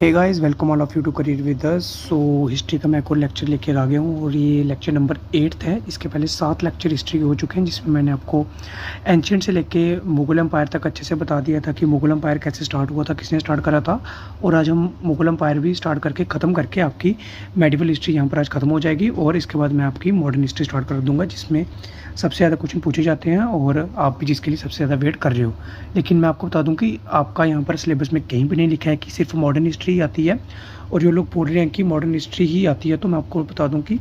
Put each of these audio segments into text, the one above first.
Hey guys, welcome all of you to career with us. So history का मैं एक और लेक्चर लेकर आ गया हूँ और ये लेक्चर नंबर 8 है। इसके पहले 7 लेक्चर हिस्ट्री के हो चुके हैं जिसमें मैंने आपको एंशिएंट से लेके मुगल एम्पायर तक अच्छे से बता दिया था कि मुगल एम्पायर कैसे स्टार्ट हुआ था, किसने स्टार्ट करा था। और आज हम मुगल एम्पायर भी स्टार्ट करके ख़त्म करके आपकी मेडिवल हिस्ट्री यहाँ पर आज ख़त्म हो जाएगी और इसके बाद मैं आपकी मॉडर्न हिस्ट्री स्टार्ट कर दूँगा जिसमें सबसे ज़्यादा क्वेश्चन पूछे जाते हैं और आप भी जिसके लिए सबसे ज़्यादा वेट कर रहे हो। लेकिन मैं आपको बता दूं कि आपका यहाँ पर सिलेबस में कहीं भी नहीं लिखा है कि सिर्फ मॉडर्न हिस्ट्री ही आती है और जो लोग बोल रहे हैं कि मॉडर्न हिस्ट्री ही आती है, तो मैं आपको बता दूं कि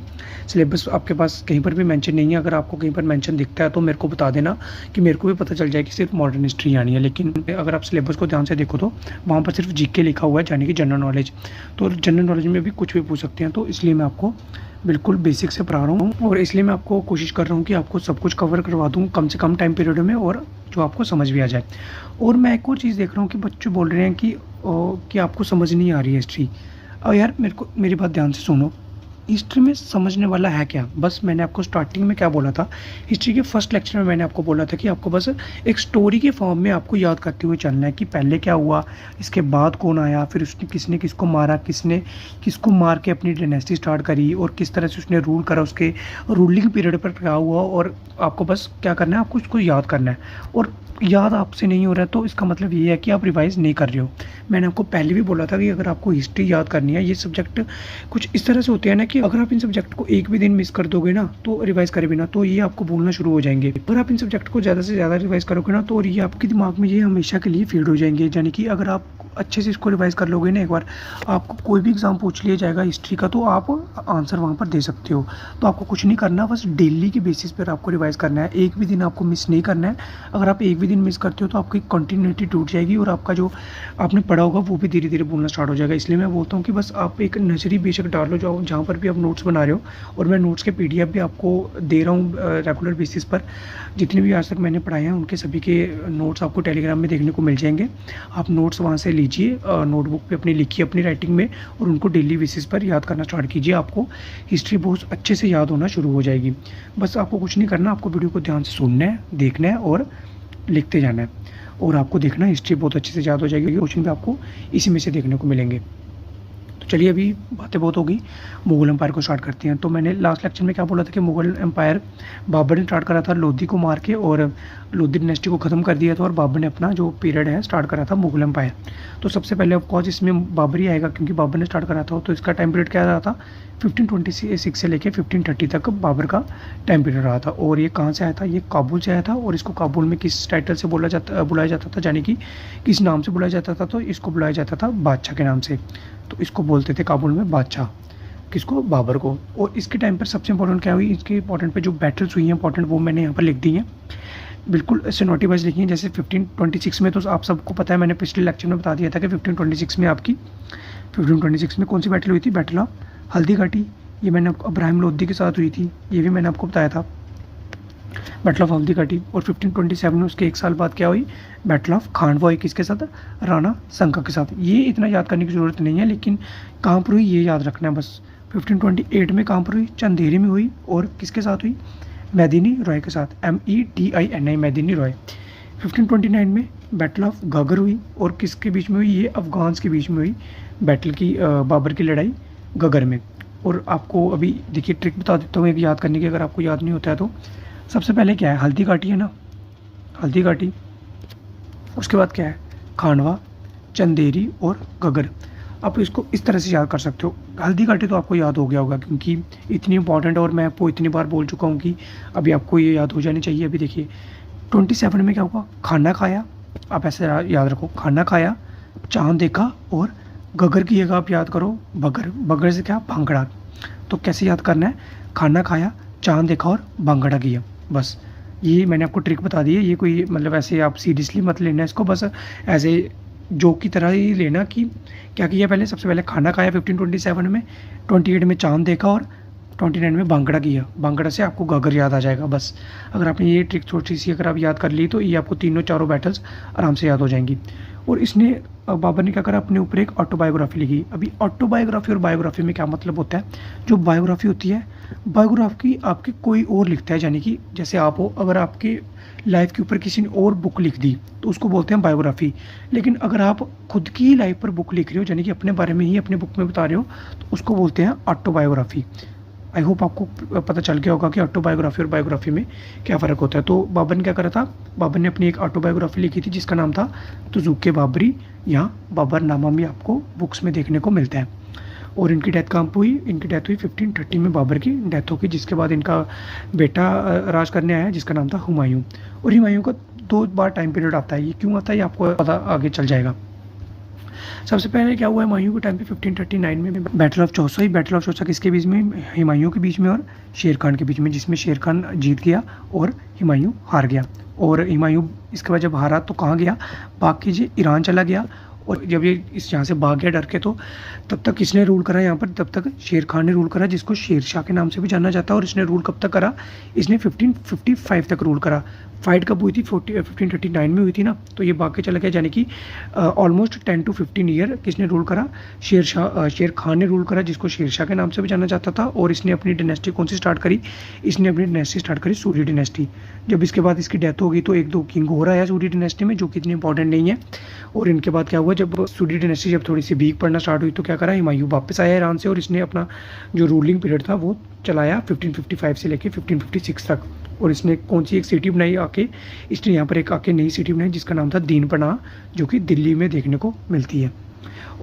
सिलेबस आपके पास कहीं पर भी मेंशन नहीं है। अगर आपको कहीं पर मेंशन दिखता है तो मेरे को बता देना कि मेरे को भी पता चल जाए कि सिर्फ मॉडर्न हिस्ट्री आनी है। लेकिन अगर आप सिलेबस को ध्यान से देखो तो वहाँ पर सिर्फ जीके लिखा हुआ है, यानी कि जनरल नॉलेज। तो जनरल नॉलेज में भी कुछ भी पूछ सकते हैं, तो इसलिए मैं आपको बिल्कुल बेसिक से पढ़ा रहा हूँ और इसलिए मैं आपको कोशिश कर रहा हूँ कि आपको सब कुछ कवर करवा दूँ कम से कम टाइम पीरियड में और जो आपको समझ भी आ जाए। और मैं एक और चीज़ देख रहा हूँ कि बच्चे बोल रहे हैं कि आपको समझ नहीं आ रही है हिस्ट्री। और यार मेरी बात ध्यान से सुनो। हिस्ट्री में समझने वाला है क्या? बस मैंने आपको स्टार्टिंग में क्या बोला था, हिस्ट्री के फर्स्ट लेक्चर में मैंने आपको बोला था कि आपको बस एक स्टोरी के फॉर्म में आपको याद करते हुए चलना है कि पहले क्या हुआ, इसके बाद कौन आया, फिर उसने किसने किसको मारा, किसने किसको मार के अपनी डायनेस्टी स्टार्ट करी और किस तरह से उसने रूल करा, उसके रूलिंग पीरियड पर क्या हुआ। और आपको बस क्या करना है, आपको उसको याद करना है। और याद आपसे नहीं हो रहा है तो इसका मतलब ये है कि आप रिवाइज़ नहीं कर रहे हो। मैंने आपको पहले भी बोला था कि अगर आपको हिस्ट्री याद करनी है, ये सब्जेक्ट कुछ इस तरह से होते हैं ना कि अगर आप इन सब्जेक्ट को एक भी दिन मिस कर दोगे ना, तो रिवाइज़ करे बिना, तो ये आपको भूलना शुरू हो जाएंगे। अगर आप इन सब्जेक्ट को ज़्यादा से ज़्यादा रिवाइज़ करोगे ना, तो ये आपके दिमाग में ये हमेशा के लिए फीड हो जाएंगे। यानी कि अगर आप अच्छे से इसको रिवाइज़ कर लोगे ना, एक बार आपको कोई भी एग्ज़ाम पूछ लिया जाएगा हिस्ट्री का, तो आप आंसर वहाँ पर दे सकते हो। तो आपको कुछ नहीं करना, बस डेली के बेसिस पर आपको रिवाइज़ करना है। एक भी दिन आपको मिस नहीं करना है। अगर आप एक भी दिन मिस करते हो तो आपकी कंटिन्यूटी टूट जाएगी और आपका जो आपने पढ़ा होगा वो भी धीरे धीरे भूलना स्टार्ट हो जाएगा। इसलिए मैं बोलता हूँ कि बस आप एक नजरी बेशक डाल लो जो जहाँ पर भी आप नोट्स बना रहे हो। और मैं नोट्स के पीडीएफ भी आपको दे रहा हूँ रेगुलर बेसिस पर। जितने भी आज तक मैंने पढ़ाए हैं उनके सभी के नोट्स आपको टेलीग्राम में देखने को मिल जाएंगे। आप नोट्स वहाँ से लीजिए, नोटबुक पे अपनी लिखिए अपनी राइटिंग में और उनको डेली बेसिस पर याद करना स्टार्ट कीजिए। आपको हिस्ट्री बहुत अच्छे से याद होना शुरू हो जाएगी। बस आपको कुछ नहीं करना, आपको वीडियो को ध्यान से सुनना है, देखना है और लिखते जाना है। और आपको देखना हिस्ट्री बहुत अच्छे से याद हो जाएगी। क्वेश्चन भी आपको इसी में से देखने को मिलेंगे। तो चलिए, अभी बातें बहुत होगी, मुगल एम्पायर को स्टार्ट करते हैं। तो मैंने लास्ट लेक्चर में क्या बोला था कि मुगल एम्पायर बाबर ने स्टार्ट करा था लोधी को मार के और लोधी डायनेस्टी को ख़त्म कर दिया था और बाबर ने अपना जो पीरियड है स्टार्ट करा था मुगल एम्पायर। तो सबसे पहले ऑफकोर्स इसमें बाबर ही आएगा क्योंकि बाबर ने स्टार्ट करा था। तो इसका टाइम पीरियड क्या रहा था, 1526 से लेकर 1530 तक बाबर का टाइम पीरियड रहा था। और ये कहाँ से आया था, ये काबुल से आया था। और इसको काबुल में किस टाइटल से बुलाया जाता था, यानी कि किस नाम से बुलाया जाता था, तो इसको बुलाया जाता था बादशाह के नाम से। तो इसको बोलते थे काबुल में बादशाह, किसको, बाबर को। और इसके टाइम पर सबसे इंपॉर्टेंट क्या हुई, इसके इंपॉर्टेंट पे जो बैटल्स हुई हैं इंपॉर्टेंट, वो मैंने यहाँ पर लिख दी हैं, बिल्कुल ऐसे नोटिस वाइज लिखी हैं। जैसे 1526 में, तो आप सबको पता है, मैंने पिछले लेक्चर में बता दिया था कि 1526 में आपकी 1526 में कौन सी बैटल हुई थी, बैटल ऑफ हल्दी घाटी। ये मैंने इब्राहिम लोधी के साथ हुई थी, ये भी मैंने आपको बताया था, बैटल ऑफ हल्दी घाटी। और 1527 में उसके एक साल बाद क्या हुई, बैटल ऑफ खांडवा, किसके साथ, राणा संका के साथ। ये इतना याद करने की ज़रूरत नहीं है, लेकिन कहाँ पर हुई ये याद रखना है बस। 1528 में कहाँ पर हुई, चंदेरी में हुई और किसके साथ हुई, मेदिनी रॉय के साथ, MEDINI, मेदिनी रॉय। 1529 में बैटल ऑफ गागर हुई और किसके बीच में हुई, ये अफगान्स के बीच में हुई बैटल की, बाबर की लड़ाई गगर में। और आपको अभी देखिए ट्रिक बता देता हूँ एक याद करने की, अगर आपको याद नहीं होता है तो। सबसे पहले क्या है, हल्दी घाटी है ना, हल्दी घाटी। उसके बाद क्या है, खांडवा, चंदेरी और गगर। आप इसको इस तरह से याद कर सकते हो। हल्दी घाटी तो आपको याद हो गया होगा क्योंकि इतनी इंपॉर्टेंट और मैं आपको इतनी बार बोल चुका हूँ कि अभी आपको ये याद हो जानी चाहिए। अभी देखिए 27 में क्या हुआ, खाना खाया, आप ऐसे याद रखो, खाना खाया, चांद देखा और गगर की जगह आप याद करो बगर, बगर से क्या, भांगड़ा। तो कैसे याद करना है, खाना खाया, चांद देखा और भांगड़ा किया। बस ये मैंने आपको ट्रिक बता दी है। ये कोई मतलब ऐसे आप सीरियसली मत लेना इसको, बस ऐसे जोक की तरह ही लेना कि क्या किया पहले। सबसे पहले खाना खाया 1527 में, 28 में चांद देखा और 29 में भांगड़ा किया। भांगड़ा से आपको गागर याद आ जाएगा बस। अगर आपने ये ट्रिक छोटी सी अगर आप याद कर ली तो ये आपको तीनों चारों बैटल्स आराम से याद हो जाएंगी। और इसने बाबर ने क्या करा, अपने ऊपर एक ऑटोबायोग्राफी लिखी। अभी ऑटोबायोग्राफी और बायोग्राफी में क्या मतलब होता है, जो बायोग्राफी होती है, बायोग्राफी आपकी कोई और लिखता है, यानी कि जैसे आप हो, अगर आपके लाइफ के ऊपर किसी ने और बुक लिख दी तो उसको बोलते हैं बायोग्राफी। लेकिन अगर आप खुद की लाइफ पर बुक लिख रहे हो, यानी कि अपने बारे में ही अपने बुक में बता रहे हो, तो उसको बोलते हैं ऑटोबायोग्राफी। आई होप आपको पता चल गया होगा कि ऑटोबायोग्राफी और बायोग्राफी में क्या फ़र्क होता है। तो बाबर ने क्या करा था, बाबर ने अपनी एक ऑटोबायोग्राफी लिखी थी जिसका नाम था तुज़ुक बाबरी, या बाबरनामा में आपको बुक्स में देखने को मिलता है। और इनकी डेथ कहाँ पे हुई, इनकी डेथ हुई 1530 में बाबर की डेथ हो गई, जिसके बाद इनका बेटा राज करने आया जिसका नाम था हुमायूं। और हुमायूं का 2 बार टाइम पीरियड आता है, ये क्यों आता है ये आपको पता आगे चल जाएगा। सबसे पहले क्या हुआ है, हुमायूं के टाइम पे 1539 में बैटल ऑफ चौसा हुई। बैटल ऑफ चौसा किसके बीच में, हुमायूं के बीच में और शेर खान के बीच में, जिसमें शेर खान जीत गया और हुमायूं हार गया। और हुमायूं इसके बाद जब हारा तो कहाँ गया, भाग कीजिए ईरान चला गया। और जब ये इस यहाँ से भाग गया डर के, तो तब तक किसने रूल करा यहाँ पर, तब तक शेर खान ने रूल करा, जिसको शेर शाह के नाम से भी जाना जाता है। और इसने रूल कब तक करा, इसने 1555 तक रूल करा। फाइट कब हुई थी, 1539 में हुई थी ना, तो ये भाग के चला गया, यानी कि ऑलमोस्ट 10 to 15 ईयर किसने रूल करा, शेर खान ने रूल करा, जिसको शेर शाह के नाम से भी जाना जाता था। और इसने अपनी डायनेस्टी कौन सी स्टार्ट करी, इसने अपनी डायनेस्टी स्टार्ट करी सूर्य डायनेस्टी। जब इसके बाद इसकी डेथ हो गई तो 1-2 किंग हो रहा है सूर्य डायनेस्टी में, जो कि इतनी इंपॉर्टेंट नहीं है। और इनके बाद क्या हुआ, जब सूर्य डायनेस्टी जब थोड़ी सी वीक पड़ना स्टार्ट हुई तो क्या करा, हुमायूं वापस आया ईरान से, और इसने अपना जो रूलिंग पीरियड था वो चलाया 1555 से लेके 1556 तक। और इसने कौन सी एक सिटी बनाई आके, इसने यहाँ पर एक आके नई सिटी बनाई जिसका नाम था दीन पनाह, जो कि दिल्ली में देखने को मिलती है।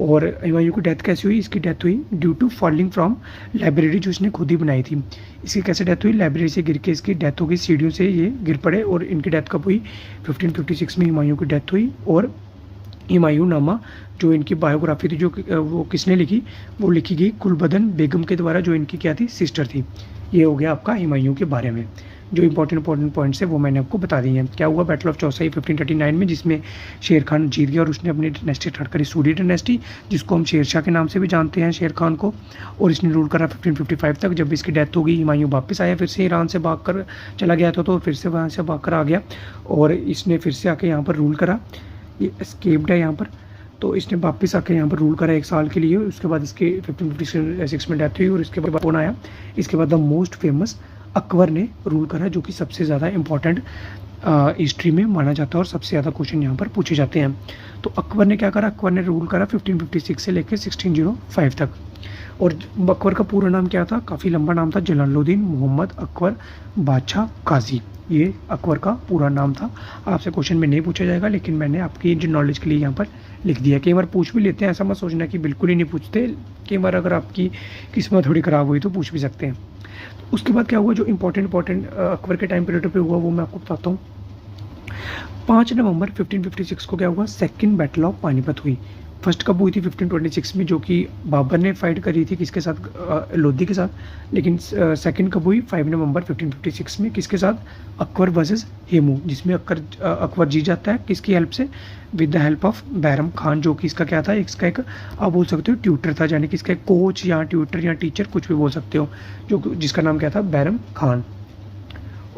और हुमायूं की डेथ कैसे हुई, इसकी डेथ हुई due to falling from library, जो इसने खुद ही बनाई थी। इसकी कैसे डेथ हुई, लाइब्रेरी से गिर के इसकी डेथ हो गई, सीढ़ियों से ये गिर पड़े। और इनकी डेथ कब हुई, 1556 में हुमायूं की डेथ हुई। और हुमायूं नामा जो इनकी बायोग्राफी थी, जो वो किसने लिखी, वो लिखी गई कुलबदन बेगम के द्वारा, जो इनकी क्या थी, सिस्टर थी। ये हो गया आपका हुमायूं के बारे में। जो इंपॉर्टेंट पॉइंट्स है वो मैंने आपको बता दी हैं। क्या हुआ, बैटल ऑफ चौसाई 1539 में, जिसमें शेर खान जीत गया और उसने अपनी डायनेस्टी स्टार्ट करी सूर्य डायनेस्टी, जिसको हम शेर शाह के नाम से भी जानते हैं शेर खान को। और इसने रूल करा 1555 तक। जब इसकी डेथ हो गई, हुमायूं वापस आया, फिर से ईरान से भाग कर चला गया था, तो फिर से वहाँ से भाग कर आ गया और इसने फिर से आके यहाँ पर रूल करा। ये एस्केप्ड है यहाँ पर, तो इसने वापस आके यहाँ पर रूल करा 1 साल के लिए। उसके बाद इसके 1556 में डेथ हुई। और इसके बाद कौन आया, इसके बाद द मोस्ट फेमस अकबर ने रूल करा, जो कि सबसे ज़्यादा इंपॉर्टेंट हिस्ट्री में माना जाता है और सबसे ज़्यादा क्वेश्चन यहाँ पर पूछे जाते हैं। तो अकबर ने क्या करा, अकबर ने रूल करा 1556 से लेकर 1605 तक। और अकबर का पूरा नाम क्या था, काफ़ी लंबा नाम था, जलालुद्दीन मोहम्मद अकबर बादशाह काजी। ये अकबर का पूरा नाम था। आपसे क्वेश्चन में नहीं पूछा जाएगा, लेकिन मैंने आपकी जो नॉलेज के लिए यहाँ पर लिख दिया। कई बार पूछ भी लेते हैं, ऐसा मत सोचना कि बिल्कुल ही नहीं पूछते। कई बार अगर आपकी किस्मत थोड़ी ख़राब हुई तो पूछ भी सकते हैं। उसके बाद क्या हुआ, जो इंपॉर्टेंट अकबर के टाइम पीरियड पे हुआ वो मैं आपको बताता हूँ। 5 नवंबर 1556 को क्या हुआ, सेकंड बैटल ऑफ पानीपत हुई। फर्स्ट कब हुई थी, 1526 में, जो कि बाबर ने फाइट करी थी किसके साथ, लोधी के साथ। लेकिन सेकंड कब हुई, 5 नवंबर 1556 में, किसके साथ, अकबर वर्सेस हेमू, जिसमें अकबर जीत जाता है किसकी हेल्प से, with the help of Bairam Khan, जो कि इसका क्या था, इसका एक आप बोल सकते हो ट्यूटर था, यानी कि इसका एक कोच या ट्यूटर या टीचर कुछ भी बोल सकते हो, जो जिसका नाम क्या था, बैरम खान।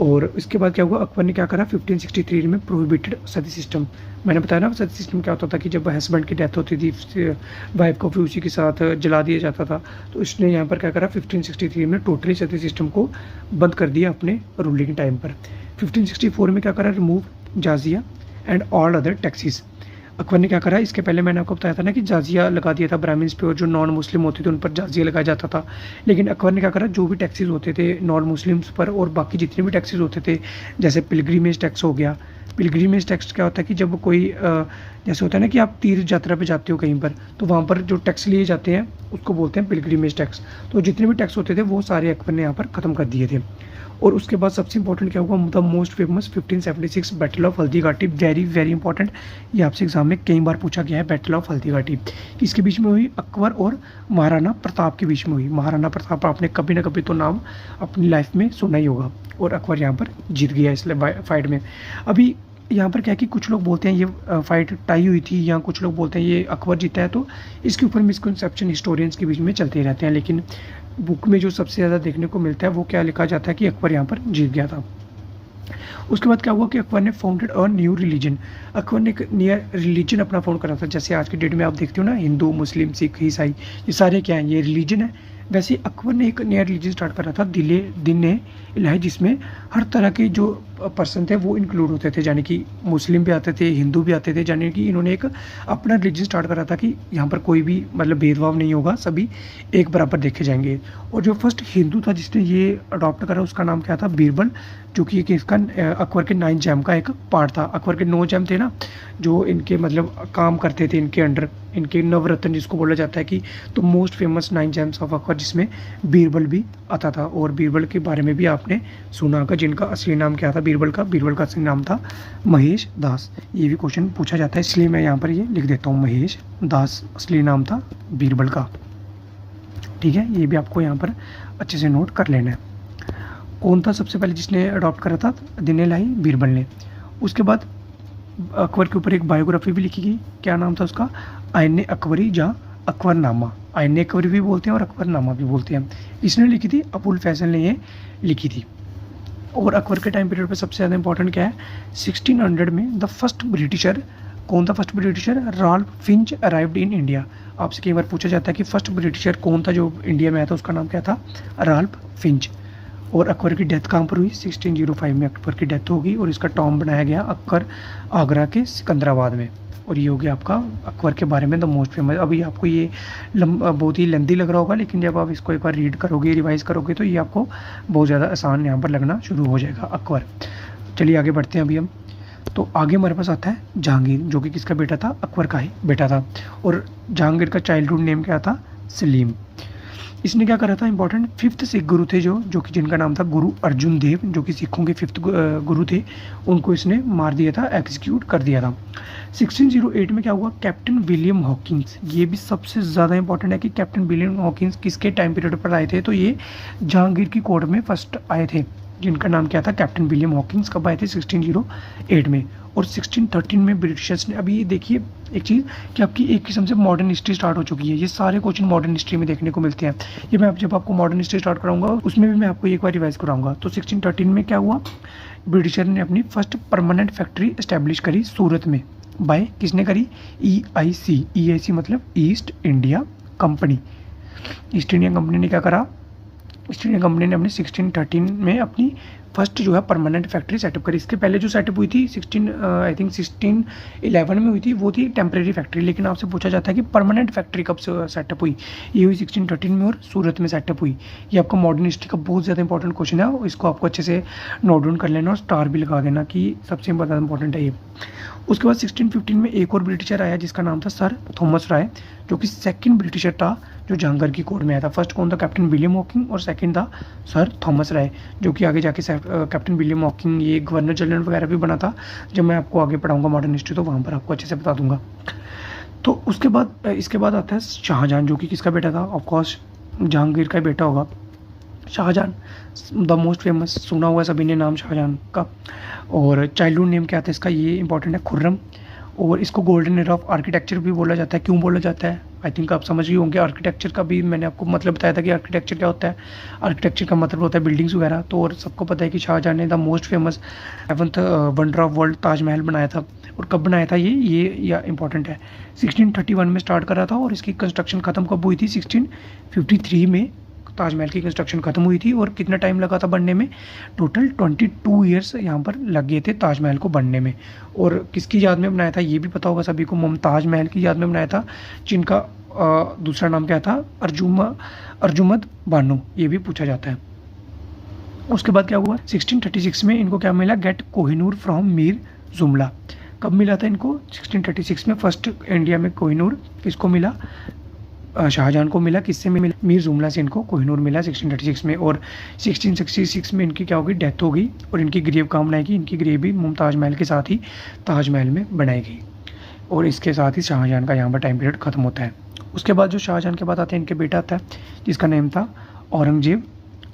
और इसके बाद क्या हुआ, अकबर ने क्या करा, 1563 में प्रोहिबिटेड सती सिस्टम। मैंने बताया ना सती सिस्टम क्या होता था कि जब हस्बैंड की डेथ होती थी वाइफ को फिर उसी के साथ जला दिया जाता था। तो इसने यहाँ पर क्या करा, 1563 में टोटली सती सिस्टम को बंद कर दिया अपने रूलिंग टाइम पर। 1564 में क्या करा, रिमूव जाजिया and all other taxes. Akbar ने क्या करा, इसके पहले मैंने आपको बताया था ना कि जाजिया लगा दिया था ब्राह्मण्स पे, और जो नॉन मुस्लिम होते थे उन पर जाजिया लगाया जाता था। लेकिन अकबर ने क्या करा, जो भी टैक्सेस होते थे नॉन मुस्लिम्स पर और बाकी जितने भी टैक्सेस होते थे, जैसे पिलग्रिमेज टैक्स हो गया। पिलग्रिमेज टैक्स क्या होता है कि जब कोई जैसे होता है ना कि आप तीर्थ यात्रा पे जाते हो कहीं पर, तो वहाँ पर जो टैक्स लिए जाते हैं उसको बोलते हैं पिलग्रिमेज टैक्स। तो जितने भी टैक्स होते थे वो सारे अकबर ने यहाँ पर ख़त्म कर दिए थे। और उसके बाद सबसे इंपॉर्टेंट क्या हुआ, the most famous 1576 battle of Haldi Ghati. Very very important, ये आपसे एग्जाम में कई बार पूछा गया है। बैटल ऑफ हल्दी घाटी किसके बीच में हुई, अकबर और महाराणा प्रताप के बीच में हुई। महाराणा प्रताप आपने कभी ना कभी तो नाम अपनी लाइफ में सुना ही होगा, और अकबर यहाँ पर जीत गया इस फाइट में। अभी यहाँ पर क्या है कि कुछ लोग बोलते हैं ये फाइट टाई हुई थी, या कुछ लोग बोलते हैं ये अकबर जीता है, तो इसके ऊपर मिसकंसेप्शन हिस्टोरियंस के बीच में चलते रहते हैं। लेकिन बुक में जो सबसे ज़्यादा देखने को मिलता है वो क्या लिखा जाता है कि अकबर यहाँ पर जीत गया था। उसके बाद क्या हुआ कि अकबर ने founded a new religion. Akbar ने एक नया रिलीजन अपना फाउंड करा था। जैसे आज की डेट में आप देखते हो ना, हिंदू, मुस्लिम, सिख, ईसाई, ये सारे क्या हैं, ये रिलीजन है। वैसे अकबर ने एक नया रिलीजन स्टार्ट करा था दिन ए इलाही, जिसमें हर तरह के जो पर्सन थे वो इंक्लूड होते थे, यानी कि मुस्लिम भी आते थे, हिंदू भी आते थे, यानी कि इन्होंने एक अपना रिलीजन स्टार्ट करा था कि यहाँ पर कोई भी मतलब भेदभाव नहीं होगा, सभी एक बराबर देखे जाएंगे। और जो फर्स्ट हिंदू था जिसने ये अडॉप्ट करा उसका नाम क्या था, बीरबल, जो कि एक इसका अकबर के 9 जैम का एक पार्ट था। अकबर के 9 जैम थे ना, जो इनके मतलब काम करते थे इनके अंडर, इनके नवरत्न जिसको बोला जाता है कि तो most famous 9 James of Akbar, जिसमें बीरबल भी आता था। और बीरबल के बारे में भी आपने सुना होगा, जिनका असली नाम क्या था बीरबल का असली नाम था महेश दास। ये भी क्वेश्चन पूछा जाता है, इसलिए मैं यहाँ पर ये लिख देता हूँ, महेश दास असली नाम था बीरबल का। ठीक है, ये भी आपको यहाँ पर अच्छे से नोट कर लेना है। कौन था सबसे पहले जिसने अडॉप्ट करा था, दिन ए इलाही, बीरबल ने। उसके बाद अकबर के ऊपर एक बायोग्राफी भी लिखी गई, क्या नाम था उसका, आईन अकबरी, जहाँ अकबरनामा, आईन अकबरी भी बोलते हैं और अकबरनामा भी बोलते हैं। इसने लिखी थी, अबुल फैसल ने ये लिखी थी। और अकबर के टाइम पीरियड पे सबसे ज़्यादा इंपॉर्टेंट क्या है, 1600 में द फर्स्ट ब्रिटिशर, कौन था first britisher, Ralph Finch arrived in India. आपसे कई बार पूछा जाता है कि फर्स्ट ब्रिटिशर कौन था जो इंडिया में आया था, उसका नाम क्या था, राल्फ फिंच। और अकबर की डेथ कहाँ पर हुई, 1605 में अकबर की डेथ होगी और इसका टॉम्ब बनाया गया अकबर आगरा के सिकंदराबाद में। और ये हो गया आपका अकबर के बारे में द मोस्ट फेमस। अभी आपको ये बहुत ही लेंदी लग रहा होगा, लेकिन जब आप इसको एक बार रीड करोगे, रिवाइज करोगे, तो ये आपको बहुत ज़्यादा आसान यहाँ पर लगना शुरू हो जाएगा अकबर। चलिए आगे बढ़ते हैं अभी हम। तो आगे हमारे पास आता है जहांगीर, जो कि किसका बेटा था, अकबर का ही बेटा था। और जहांगीर का चाइल्डहुड नेम क्या था, सलीम। इसने क्या करा था, इंपॉर्टेंट 5th सिख गुरु थे जो कि जिनका नाम था गुरु अर्जुन देव, जो कि सिखों के 5th गुरु थे, उनको इसने मार दिया था, एग्जीक्यूट कर दिया था। 1608 में क्या हुआ, कैप्टन विलियम हॉकिंस, ये भी सबसे ज़्यादा इंपॉर्टेंट है कि कैप्टन विलियम हॉकिंस किसके टाइम पीरियड पर आए थे, तो ये जहांगीर की कोर्ट में फर्स्ट आए थे, जिनका नाम क्या था, कैप्टन विलियम हॉकिंस। कब आए थे, 1608 में। और 1613 में ब्रिटिशर्स ने, अभी ये देखिए एक चीज़ कि आपकी एक किस्म से मॉडर्न हिस्ट्री स्टार्ट हो चुकी है। ये सारे क्वेश्चन मॉडर्न हिस्ट्री में देखने को मिलते हैं। ये मैं जब आपको मॉडर्न हिस्ट्री स्टार्ट कराऊंगा उसमें भी मैं आपको एक बार रिवाइज कराऊंगा। तो 1613 में क्या हुआ, ब्रिटिशर ने अपनी फर्स्ट परमानेंट फैक्ट्री इस्टेब्लिश करी सूरत में। बाय किसने करी, EIC मतलब east India company. East India company ने क्या करा, ईस्ट इंडिया कंपनी ने अपने 1613 में अपनी फर्स्ट जो है परमानेंट फैक्ट्री सेटअप करी। इसके पहले जो सेटअप हुई थी 1611 में हुई थी, वो थी टेम्परेरी फैक्ट्री। लेकिन आपसे पूछा जाता है कि परमानेंट फैक्ट्री कब से सेटअप हुई, ये हुई 1613 में और सूरत में सेटअप हुई। ये आपका मॉडर्न हिस्ट्री का बहुत ज़्यादा इंपॉर्टेंट क्वेश्चन है, इसको आपको अच्छे से नोट डाउन कर लेना और स्टार भी लगा देना कि सबसे ज़्यादा इंपॉर्टेंट है ये। उसके बाद 1615 में एक और ब्रिटिशर आया जिसका नाम था सर थॉमस राय, जो कि सेकंड ब्रिटिशर था जो जहांगीर की कोर्ट में आया था। फर्स्ट कौन था, कैप्टन विलियम हॉकिंग, और सेकंड था सर थॉमस राय, जो कि आगे जाके कैप्टन विलियम हॉकिंग ये गवर्नर जनरल वगैरह भी बना था। जब मैं आपको आगे पढ़ाऊंगा मॉडर्न हिस्ट्री तो वहाँ पर आपको अच्छे से बता दूंगा। तो उसके बाद इसके बाद आता है शाहजहां, जो कि किसका बेटा था, ऑफकोर्स जहांगीर का बेटा होगा शाहजहां, द मोस्ट फेमस, सुना हुआ सभी ने नाम शाहजहां का। और चाइल्डहुड नेम क्या था इसका, ये इंपॉर्टेंट है, खुर्रम। और इसको गोल्डन एरा ऑफ आर्किटेक्चर भी बोला जाता है। क्यों बोला जाता है, आई थिंक आप समझ ही होंगे। आर्किटेक्चर का भी मैंने आपको मतलब बताया था कि आर्किटेक्चर क्या होता है। आर्किटेक्चर का मतलब होता है बिल्डिंग्स वगैरह। तो और सबको पता है कि शाहजहां ने the most famous 7th wonder of world Taj Mahal बनाया था। और कब बनाया था ये या इंपॉर्टेंट है, 1631 में स्टार्ट करा था और इसकी कंस्ट्रक्शन खत्म कब हुई थी, 1653 में ताजमहल की कंस्ट्रक्शन खत्म हुई थी। और कितना टाइम लगा था बनने में, टोटल 22 ईयर्स यहाँ पर लग गए थे ताजमहल को बनने में। और किसकी याद में बनाया था ये भी पता होगा सभी को, मुमताज़ महल की याद में बनाया था, जिनका दूसरा नाम क्या था, अर्जुमंद बानो, ये भी पूछा जाता है। उसके बाद क्या हुआ, 1636 में इनको क्या मिला, गेट कोहिनूर फ्रॉम मीर जुमला। कब मिला था इनको, 1636 में फर्स्ट इंडिया में कोहिनूर किसको मिला, शाहजहां को मिला। किससे मिला, मीर जुमला से इनको कोहिनूर मिला 1636 में। और 1666 में इनकी क्या होगी, डेथ होगी। और इनकी ग्रेव कहाँ बनाएगी, इनकी ग्रेव भी मुमताज़ महल के साथ ही ताजमहल में बनाएगी। और इसके साथ ही शाहजहां का यहाँ पर टाइम पीरियड खत्म होता है। उसके बाद जो शाहजहां के बाद आते हैं इनके बेटा आता है जिसका नेम था औरंगजेब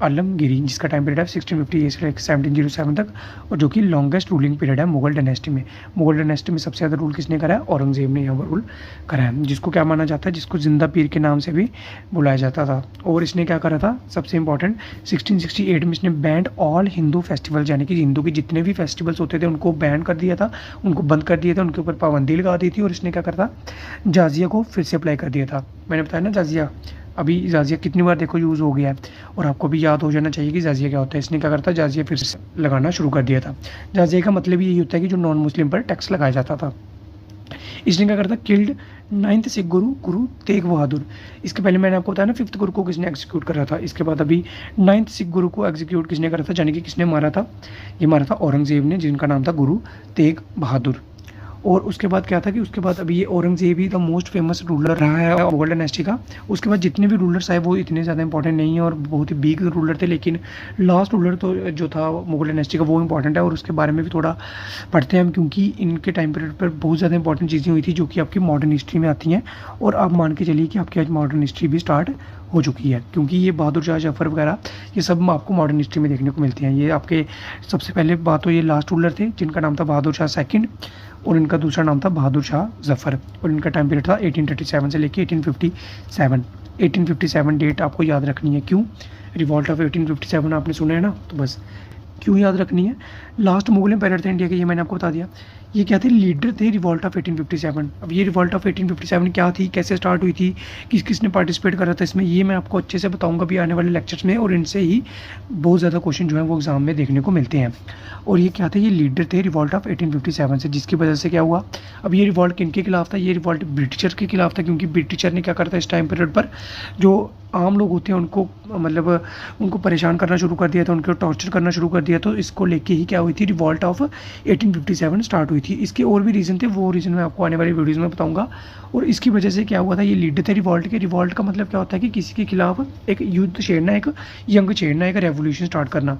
आलमगीरी, जिसका टाइम पीरियड है 1658 से 1707 तक, और जो कि लॉन्गेस्ट रूलिंग पीरियड है मुगल डायनेस्टी में। मुगल डायनेस्टी में सबसे ज़्यादा रूल किसने करा है, औरंगजेब ने यहाँ पर रूल करा है, जिसको क्या माना जाता है, जिसको जिंदा पीर के नाम से भी बुलाया जाता था। और इसने क्या करा था, सबसे इंपॉर्टेंट 1668 में इसने बैंड ऑल हिंदू फेस्टिवल, यानी कि हिंदू के जितने भी फेस्टिवल्स होते थे उनको बैन कर दिया था, उनको बंद कर दिया था, उनके ऊपर पाबंदी लगा दी थी। और इसने क्या करा था, जाजिया को फिर से अप्लाई कर दिया था। मैंने बताया ना जाजिया, अभी जाजिया कितनी बार देखो यूज़ हो गया है, और आपको भी याद हो जाना चाहिए कि जाजिया क्या होता है। इसने क्या करता है, जाजिया फिर से लगाना शुरू कर दिया था। जाजिया का मतलब यही होता है कि जो नॉन मुस्लिम पर टैक्स लगाया जाता था। इसने क्या करता, किल्ड 9th सिख गुरु गुरु तेग बहादुर। इसके पहले मैंने आपको बताया ना 5th गुरु को किसने एग्जीक्यूट करा था। इसके बाद अभी 9th सिख गुरु को एग्जीक्यूट किसने करा था, यानी कि किसने मारा था, ये मारा था औरंगजेब ने, जिनका नाम था गुरु तेग बहादुर। और उसके बाद क्या था कि उसके बाद अभी ये औरंगजेब ही द मोस्ट फेमस रूलर रहा है मुगल डायनेस्टी का। उसके बाद जितने भी रूलर्स आए वो इतने ज़्यादा इंपॉर्टेंट नहीं है और बहुत ही बिग रूलर थे, लेकिन लास्ट रूलर तो जो था मुगल डायनेस्टी का वो इंपॉर्टेंट है, और उसके बारे में भी थोड़ा पढ़ते हैं हम, क्योंकि इनके टाइम पीरियड पर बहुत ज़्यादा इंपॉर्टेंट चीज़ें हुई थी जो कि आपकी मॉडर्न हिस्ट्री में आती हैं। और आप मान के चलिए कि आपकी आज मॉडर्न हिस्ट्री भी स्टार्ट हो चुकी है, क्योंकि ये बहादुर शाह जफर वगैरह ये सब आपको मॉडर्न हिस्ट्री में देखने को मिलती हैं। ये आपके सबसे पहले बात तो ये लास्ट रूलर थे जिनका नाम था बहादुर शाह सेकंड, और इनका दूसरा नाम था बहादुर शाह जफर, और इनका टाइम पीरियड था 1837 से लेके 1857। 1857 डेट आपको याद रखनी है। क्यों? रिवॉल्ट ऑफ 1857 आपने सुना है ना, तो बस क्यों याद रखनी है। लास्ट मुगल एम्पायर थे इंडिया के, ये मैंने आपको बता दिया। ये क्या थे, लीडर थे रिवॉल्ट ऑफ 1857। अब ये रिवॉल्ट ऑफ 1857 क्या थी, कैसे स्टार्ट हुई थी, किस किसने पार्टिसिपेट करा था इसमें, ये मैं आपको अच्छे से बताऊंगा भी आने वाले लेक्चर्स में, और इनसे ही बहुत ज़्यादा क्वेश्चन जो है वो एग्जाम में देखने को मिलते हैं। और ये क्या थे, ये लीडर थे रिवॉल्ट ऑफ 1857 से, जिसकी वजह से क्या हुआ, अब ये रिवॉल्ट किनके खिलाफ था, ये रिवॉल्ट ब्रिटिशर के खिलाफ था, क्योंकि ब्रिटिशर ने क्या करता है इस टाइम पीरियड पर जो आम लोग होते हैं उनको मतलब उनको परेशान करना शुरू कर दिया था, उनको टॉर्चर करना शुरू कर दिया। तो इसको लेके ही क्या हुई थी, रिवॉल्ट ऑफ 1857 स्टार्ट हुई थी। इसके और भी रीज़न थे, वो रीज़न मैं आपको आने वाली वीडियोज़ में बताऊंगा। और इसकी वजह से क्या हुआ था, ये लीडर थे रिवॉल्ट के। रिवॉल्ट का मतलब क्या होता है कि किसी के खिलाफ एक युद्ध छेड़ना, एक यंग छेड़ना, एक रेवोल्यूशन स्टार्ट करना।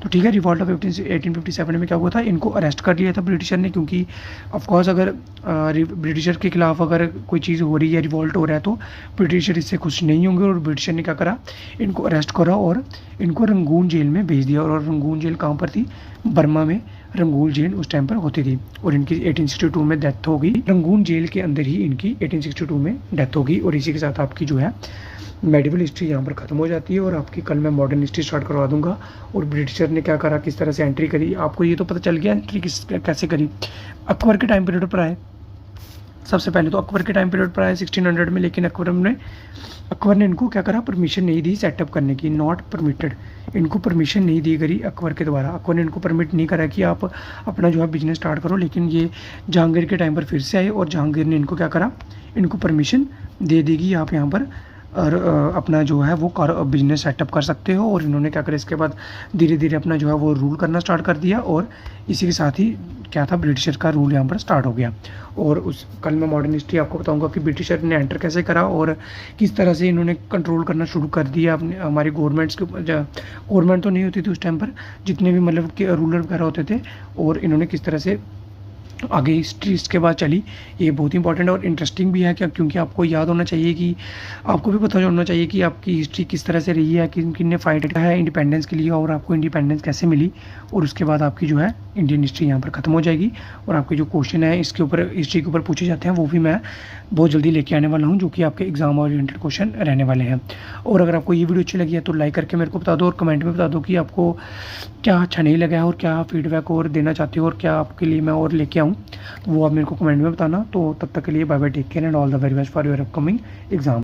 तो ठीक है, रिवॉल्ट ऑफ 1857 में क्या हुआ था, इनको अरेस्ट कर लिया था ब्रिटिशर ने, क्योंकि ऑफकोर्स अगर ब्रिटिशर के खिलाफ अगर कोई चीज़ हो रही है, रिवॉल्ट हो रहा है, तो ब्रिटिशर इससे खुश नहीं होंगे। और ब्रिटिशर ने क्या करा, इनको अरेस्ट करा और इनको रंगून जेल में भेज दिया। और रंगून जेल कहाँ पर थी, बर्मा में रंगून जेल उस टाइम पर होती थी। और इनकी 1862 में डेथ हो गई, रंगून जेल के अंदर ही इनकी 1862 में डेथ हो गई। और इसी के साथ आपकी जो है मेडिवल हिस्ट्री यहाँ पर ख़त्म हो जाती है, और आपकी कल मैं मॉडर्न हिस्ट्री स्टार्ट करवा दूंगा। और ब्रिटिशर ने क्या करा, किस तरह से एंट्री करी, आपको ये तो पता चल गया एंट्री कैसे करी। अकबर के टाइम पीरियड पर आए, सबसे पहले तो अकबर के टाइम पीरियड पर आए 1600 में, लेकिन अकबर ने इनको क्या करा, परमिशन नहीं दी सेटअप करने की, नॉट परमिटेड। इनको परमिशन नहीं दी गई अकबर के द्वारा, अकबर ने इनको परमिट नहीं करा कि आप अपना जो है बिजनेस स्टार्ट करो। लेकिन ये जहांगीर के टाइम पर फिर से आए, और जहांगीर ने इनको क्या करा, इनको परमिशन दे देगी, आप यहाँ पर और अपना जो है वो बिजनेस सेटअप कर सकते हो। और इन्होंने क्या करा, इसके बाद धीरे धीरे अपना जो है वो रूल करना स्टार्ट कर दिया, और इसी के साथ ही क्या था, ब्रिटिशर का रूल यहाँ पर स्टार्ट हो गया। और उस कल मैं मॉडर्न हिस्ट्री आपको बताऊंगा कि ब्रिटिशर ने एंटर कैसे करा और किस तरह से इन्होंने कंट्रोल करना शुरू कर दिया अपने हमारी गवर्नमेंट्स के ऊपर। गवर्नमेंट तो नहीं होती थी उस टाइम पर, जितने भी मतलब कि रूलर वगैरह होते थे, और इन्होंने किस तरह से आगे हिस्ट्री इसके बाद चली। ये बहुत इंपॉर्टेंट और इंटरेस्टिंग भी है क्या, क्योंकि आपको याद होना चाहिए कि आपको भी पता होना चाहिए कि आपकी हिस्ट्री किस तरह से रही है, किन किन ने फाइट किया है इंडिपेंडेंस के लिए, और आपको इंडिपेंडेंस कैसे मिली। और उसके बाद आपकी जो है इंडियन हिस्ट्री यहाँ पर ख़त्म हो जाएगी। और आपके जो क्वेश्चन है इसके ऊपर, हिस्ट्री के ऊपर पूछे जाते हैं, वो भी मैं बहुत जल्दी लेके आने वाला हूँ, जो कि आपके एग्जाम ओरिएंटेड क्वेश्चन रहने वाले हैं। और अगर आपको ये वीडियो अच्छी लगी है तो लाइक करके मेरे को बता दो, और कमेंट में बता दो कि आपको क्या अच्छा नहीं लगा है, और क्या फीडबैक और देना चाहते हो, और क्या आपके लिए मैं और लेके आऊँ, तो वो आप मेरे को कमेंट में बताना। तो तब तक के लिए bye bye, take care and all the very best for your upcoming exam.